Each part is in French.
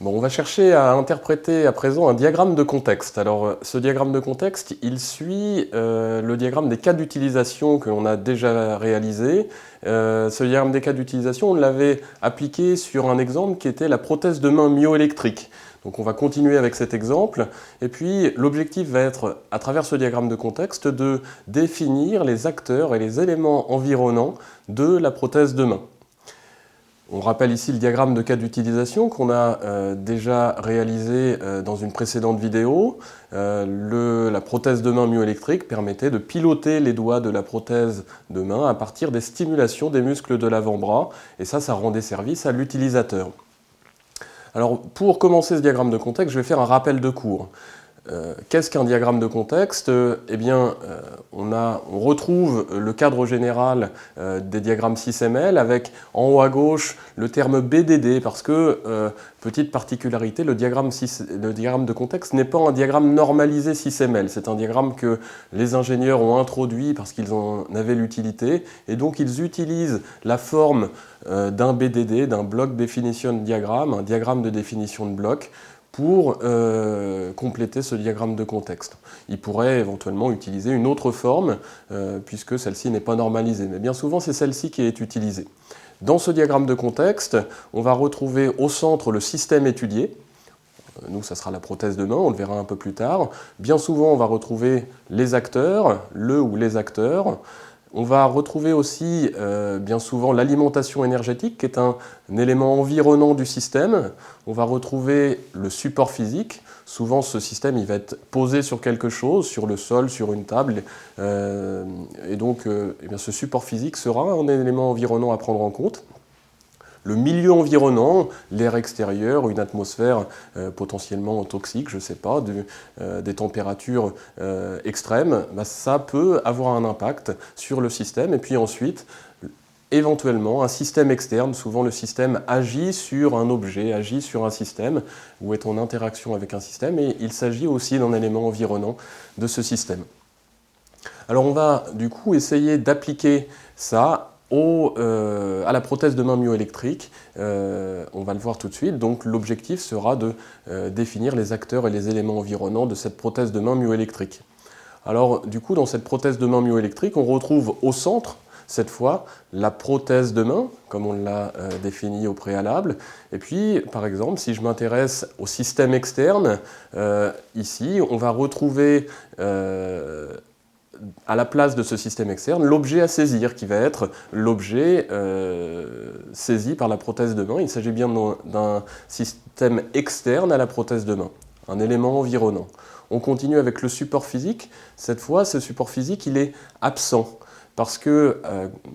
Bon, on va chercher à interpréter à présent un diagramme de contexte. Alors, ce diagramme de contexte, il suit le diagramme des cas d'utilisation que l'on a déjà réalisé. Ce diagramme des cas d'utilisation, on l'avait appliqué sur un exemple qui était la prothèse de main myoélectrique. Donc on va continuer avec cet exemple, et puis l'objectif va être, à travers ce diagramme de contexte, de définir les acteurs et les éléments environnants de la prothèse de main. On rappelle ici le diagramme de cas d'utilisation qu'on a déjà réalisé dans une précédente vidéo. La prothèse de main myoélectrique permettait de piloter les doigts de la prothèse de main à partir des stimulations des muscles de l'avant-bras, et ça rendait service à l'utilisateur. Alors, pour commencer ce diagramme de contexte, je vais faire un rappel de cours. Qu'est-ce qu'un diagramme de contexte? Eh bien, on retrouve le cadre général des diagrammes 6ML avec en haut à gauche le terme BDD parce que, petite particularité, le diagramme de contexte n'est pas un diagramme normalisé 6ML. C'est un diagramme que les ingénieurs ont introduit parce qu'ils en avaient l'utilité et donc ils utilisent la forme d'un BDD, d'un Block Definition Diagram, un diagramme de définition de bloc, pour compléter ce diagramme de contexte. Il pourrait éventuellement utiliser une autre forme, puisque celle-ci n'est pas normalisée, mais bien souvent c'est celle-ci qui est utilisée. Dans ce diagramme de contexte, on va retrouver au centre le système étudié. Nous, ça sera la prothèse de main, on le verra un peu plus tard. Bien souvent, on va retrouver les acteurs, le ou les acteurs. On va retrouver aussi bien souvent l'alimentation énergétique qui est un élément environnant du système. On va retrouver le support physique. Souvent ce système il va être posé sur quelque chose, sur le sol, sur une table. Et donc eh bien, ce support physique sera un élément environnant à prendre en compte. Le milieu environnant, l'air extérieur, une atmosphère potentiellement toxique, je ne sais pas, des températures extrêmes, bah, ça peut avoir un impact sur le système. Et puis ensuite, éventuellement, un système externe, souvent le système agit sur un objet, agit sur un système, ou est en interaction avec un système, et il s'agit aussi d'un élément environnant de ce système. Alors on va du coup essayer d'appliquer ça à la prothèse de main myoélectrique. On va le voir tout de suite. Donc l'objectif sera de définir les acteurs et les éléments environnants de cette prothèse de main myoélectrique. Alors du coup, dans cette prothèse de main myoélectrique, on retrouve au centre, cette fois, la prothèse de main, comme on l'a défini au préalable. Et puis, par exemple, si je m'intéresse au système externe, ici, on va retrouver à la place de ce système externe, l'objet à saisir, qui va être l'objet saisi par la prothèse de main. Il s'agit bien d'un système externe à la prothèse de main, un élément environnant. On continue avec le support physique. Cette fois, ce support physique, il est absent, parce que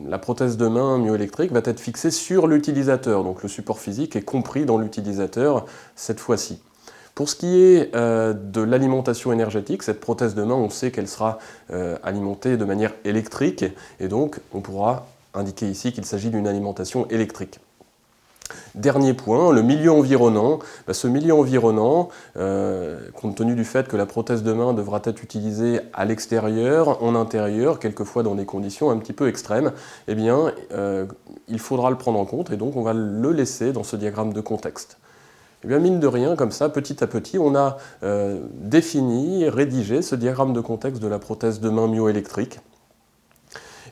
la prothèse de main myoélectrique va être fixée sur l'utilisateur. Donc le support physique est compris dans l'utilisateur cette fois-ci. Pour ce qui est de l'alimentation énergétique, cette prothèse de main, on sait qu'elle sera alimentée de manière électrique, et donc on pourra indiquer ici qu'il s'agit d'une alimentation électrique. Dernier point, le milieu environnant. Ce milieu environnant, compte tenu du fait que la prothèse de main devra être utilisée à l'extérieur, en intérieur, quelquefois dans des conditions un petit peu extrêmes, eh bien, il faudra le prendre en compte, et donc on va le laisser dans ce diagramme de contexte. Eh bien, mine de rien, comme ça, petit à petit, on a défini, rédigé ce diagramme de contexte de la prothèse de main myoélectrique.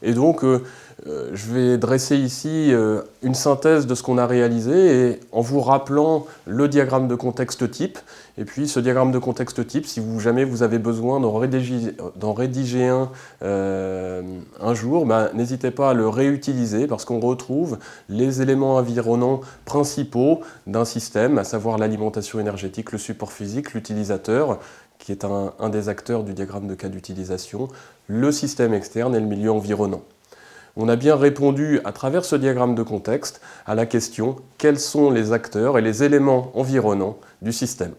Et donc, je vais dresser ici une synthèse de ce qu'on a réalisé et en vous rappelant le diagramme de contexte type. Et puis ce diagramme de contexte type, si jamais vous avez besoin d'en rédiger un jour, n'hésitez pas à le réutiliser parce qu'on retrouve les éléments environnants principaux d'un système, à savoir l'alimentation énergétique, le support physique, l'utilisateur, qui est un des acteurs du diagramme de cas d'utilisation, le système externe et le milieu environnant. On a bien répondu à travers ce diagramme de contexte à la question « Quels sont les acteurs et les éléments environnants du système ?»